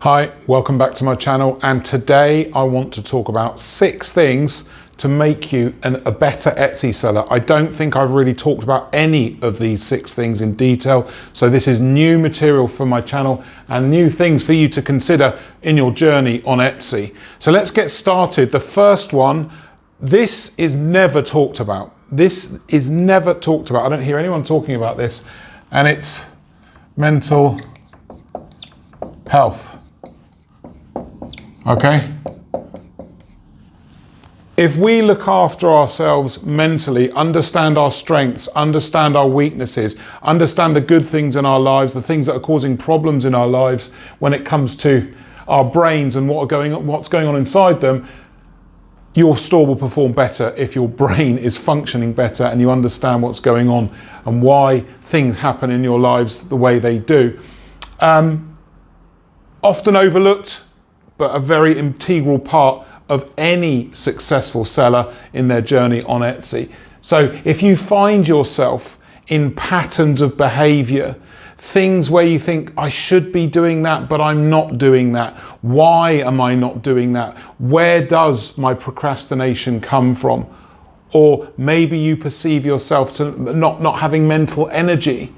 Hi, welcome back to my channel, and today I want to talk about 6 things to make you a better Etsy seller. I don't think I've really talked about any of these 6 things in detail, so this is new material for my channel and new things for you to consider in your journey on Etsy. So let's get started. The first one, this is never talked about. This is never talked about. I don't hear anyone talking about this, and it's mental health. Okay? If we look after ourselves mentally, understand our strengths, understand our weaknesses, understand the good things in our lives, the things that are causing problems in our lives when it comes to our brains and what's going on inside them, your store will perform better if your brain is functioning better and you understand what's going on and why things happen in your lives the way they do. Often overlooked, but a very integral part of any successful seller in their journey on Etsy. So if you find yourself in patterns of behavior, things where you think, I should be doing that, but I'm not doing that. Why am I not doing that? Where does my procrastination come from? Or maybe you perceive yourself to not having mental energy.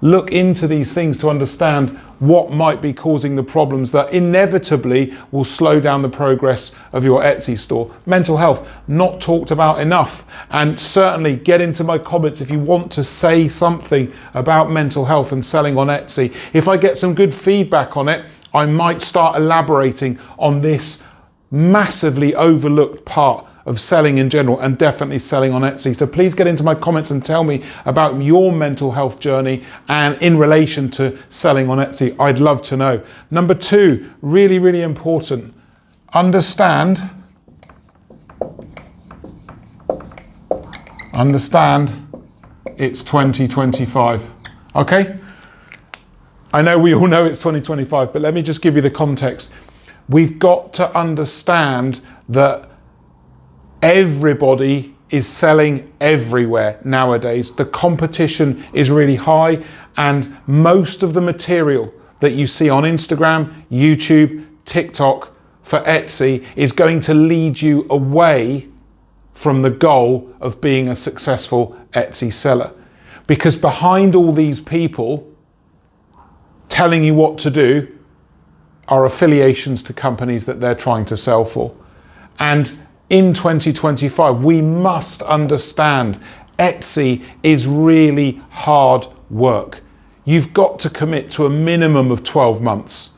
Look into these things to understand what might be causing the problems that inevitably will slow down the progress of your Etsy store. Mental health, not talked about enough. And certainly get into my comments if you want to say something about mental health and selling on Etsy. If I get some good feedback on it, I might start elaborating on this massively overlooked part of selling in general, and definitely selling on Etsy. So please get into my comments and tell me about your mental health journey and in relation to selling on Etsy. I'd love to know. Number 2, really, really important. Understand it's 2025. Okay? I know we all know it's 2025, but let me just give you the context. We've got to understand that everybody is selling everywhere nowadays. The competition is really high, and most of the material that you see on Instagram, YouTube, TikTok for Etsy is going to lead you away from the goal of being a successful Etsy seller. Because behind all these people telling you what to do are affiliations to companies that they're trying to sell for. And in 2025, we must understand Etsy is really hard work. You've got to commit to a minimum of 12 months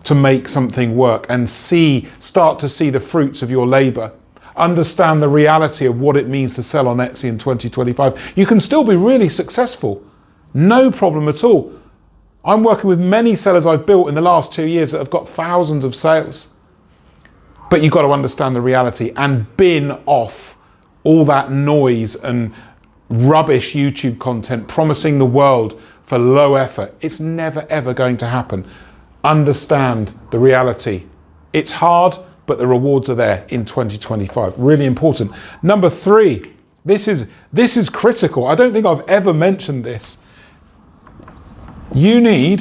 to make something work and start to see the fruits of your labor. Understand the reality of what it means to sell on Etsy in 2025. You can still be really successful. No problem at all. I'm working with many sellers I've built in the last 2 years that have got thousands of sales. But you've got to understand the reality and bin off all that noise and rubbish YouTube content promising the world for low effort. It's never ever going to happen. Understand the reality. It's hard, but the rewards are there in 2025. Really important. Number 3, this is critical. I don't think I've ever mentioned this. You need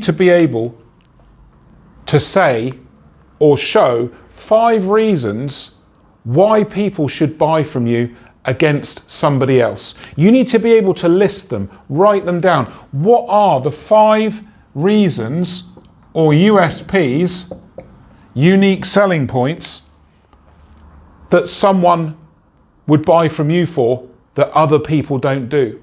to be able to say or show 5 reasons why people should buy from you against somebody else. You need to be able to list them, write them down. What are the 5 reasons or USPs, unique selling points, that someone would buy from you for that other people don't do?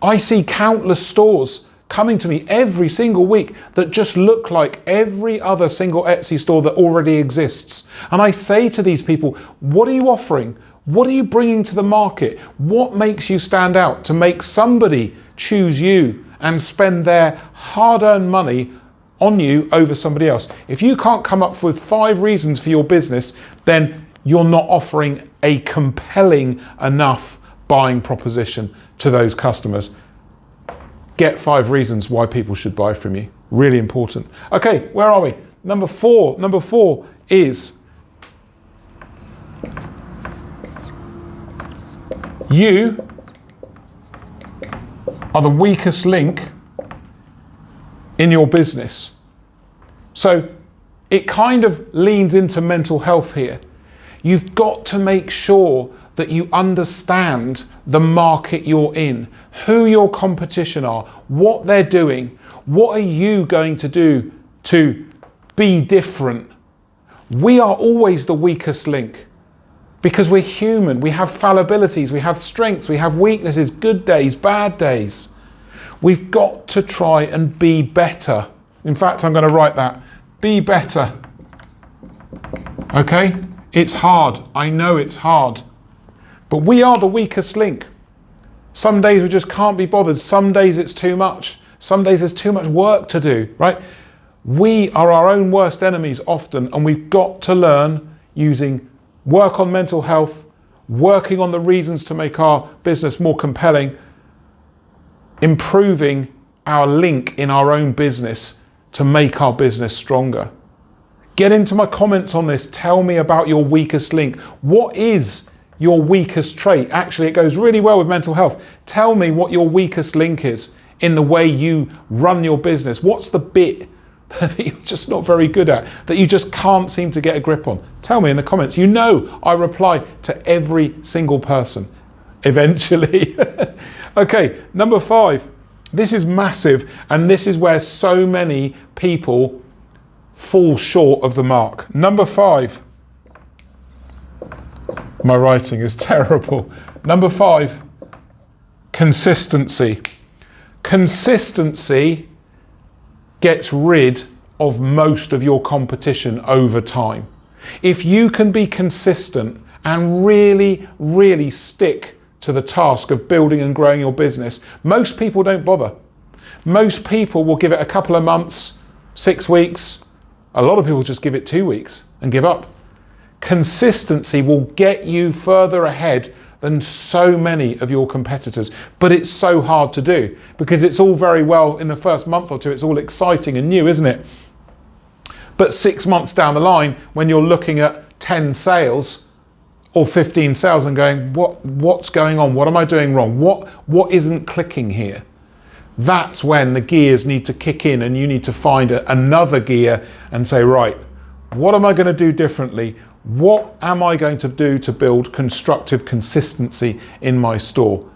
I see countless stores coming to me every single week that just look like every other single Etsy store that already exists. And I say to these people, what are you offering? What are you bringing to the market? What makes you stand out to make somebody choose you and spend their hard-earned money on you over somebody else? If you can't come up with 5 reasons for your business, then you're not offering a compelling enough buying proposition to those customers. Get 5 reasons why people should buy from you. Really important. Okay, where are we? Number 4. Number 4 is you are the weakest link in your business. So it kind of leans into mental health here. You've got to make sure that you understand the market you're in, who your competition are, what they're doing, what are you going to do to be different. We are always the weakest link because we're human. We have fallibilities, we have strengths, we have weaknesses, good days, bad days. We've got to try and be better. In fact, I'm going to write that. Be better. Okay? It's hard. I know it's hard. But we are the weakest link. Some days we just can't be bothered. Some days it's too much. Some days there's too much work to do, right? We are our own worst enemies often, and we've got to learn using work on mental health, working on the reasons to make our business more compelling, improving our link in our own business to make our business stronger. Get into my comments on this. Tell me about your weakest link. What is your weakest trait? Actually, it goes really well with mental health. Tell me what your weakest link is in the way you run your business. What's the bit that you're just not very good at, that you just can't seem to get a grip on? Tell me in the comments. You know I reply to every single person eventually. Okay, number 5. This is massive, and this is where so many people fall short of the mark. Number 5. My writing is terrible. Number 5, consistency. Consistency gets rid of most of your competition over time. If you can be consistent and really, really stick to the task of building and growing your business, most people don't bother. Most people will give it a couple of months, 6 weeks. A lot of people just give it 2 weeks and give up. Consistency will get you further ahead than so many of your competitors, but it's so hard to do because it's all very well in the first month or two, it's all exciting and new, isn't it? But 6 months down the line, when you're looking at 10 sales or 15 sales and going, what's going on? What am I doing wrong? What isn't clicking here? That's when the gears need to kick in, and you need to find another gear and say, right, what am I going to do differently? What am I going to do to build constructive consistency in my store?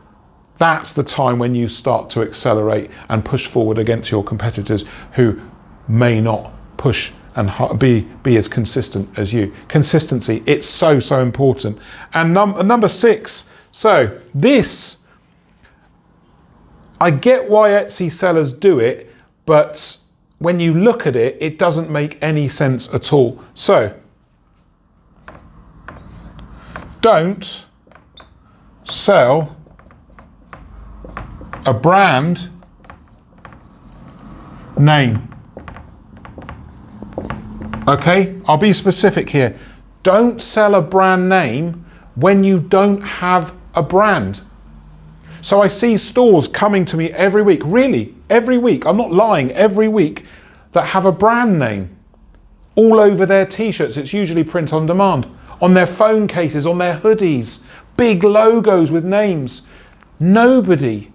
That's the time when you start to accelerate and push forward against your competitors who may not push and be as consistent as you. Consistency, it's so, so important. And number 6, so this, I get why Etsy sellers do it, but when you look at it, it doesn't make any sense at all. So, don't sell a brand name. Okay, I'll be specific here. Don't sell a brand name when you don't have a brand. So I see stores coming to me every week, really, every week, I'm not lying, every week, that have a brand name all over their t-shirts. It's usually print on demand, on their phone cases, on their hoodies, big logos with names. Nobody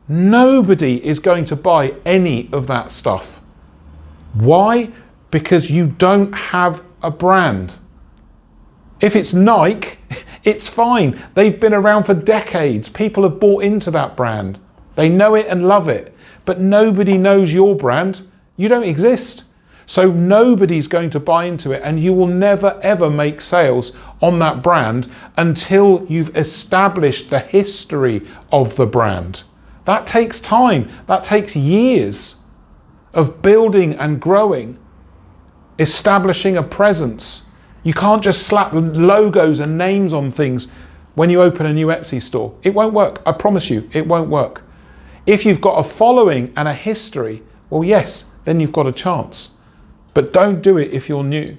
is going to buy any of that stuff. Why? Because you don't have a brand. If it's Nike, it's fine. They've been around for decades. People have bought into that brand. They know it and love it. But nobody knows your brand. You don't exist. So nobody's going to buy into it, and you will never ever make sales on that brand until you've established the history of the brand. That takes time. That takes years of building and growing, establishing a presence. You can't just slap logos and names on things when you open a new Etsy store. It won't work. I promise you, it won't work. If you've got a following and a history, well, yes, then you've got a chance. But don't do it if you're new.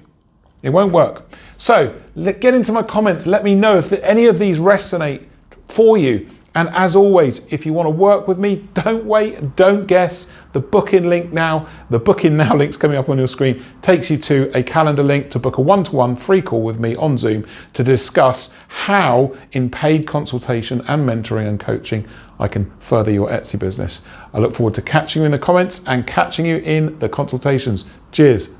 It won't work. So get into my comments. Let me know if any of these resonate for you. And as always, if you want to work with me, don't wait and don't guess. The booking now link's coming up on your screen, takes you to a calendar link to book a one-to-one free call with me on Zoom to discuss how in paid consultation and mentoring and coaching I can further your Etsy business. I look forward to catching you in the comments and catching you in the consultations. Cheers.